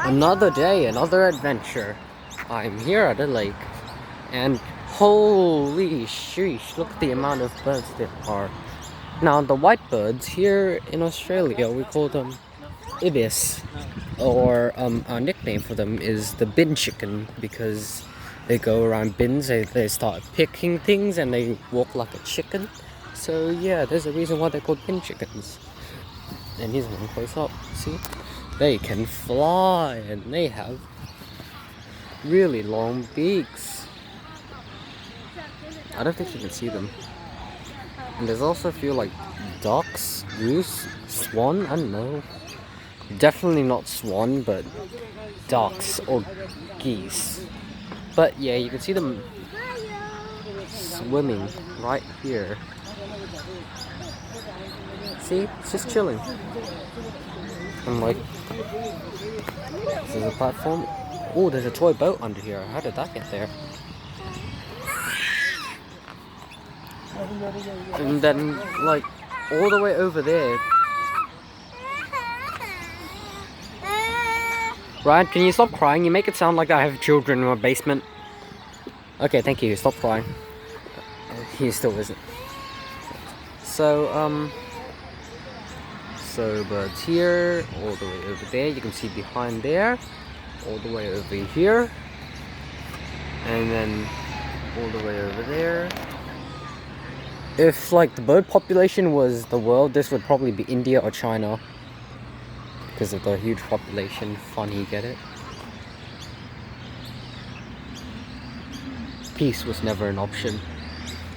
Another day, another adventure. I'm here at the lake, and holy sheesh, look at the amount of birds there are. Now, the white birds here in Australia, we call them ibis, or our nickname for them is the bin chicken because they go around bins, they start picking things, and they walk like a chicken. So, yeah, there's a reason why they're called bin chickens. And here's one close up, see? They can fly and they have really long beaks. I don't think you can see them. And there's also a few like ducks, goose, swan, I don't know. Definitely not swan, but ducks or geese. But yeah, you can see them swimming right here. See, it's just chilling. And like, there's a platform. Oh, there's a toy boat under here. How did that get there? And then, like, all the way over there. Ryan, can you stop crying? You make it sound like I have children in my basement. Okay, thank you. Stop crying. He still isn't. So birds here, all the way over there. You can see behind there, all the way over here, and then all the way over there. If like the bird population was the world, this would probably be India or China because of the huge population. Funny, get it? Peace was never an option.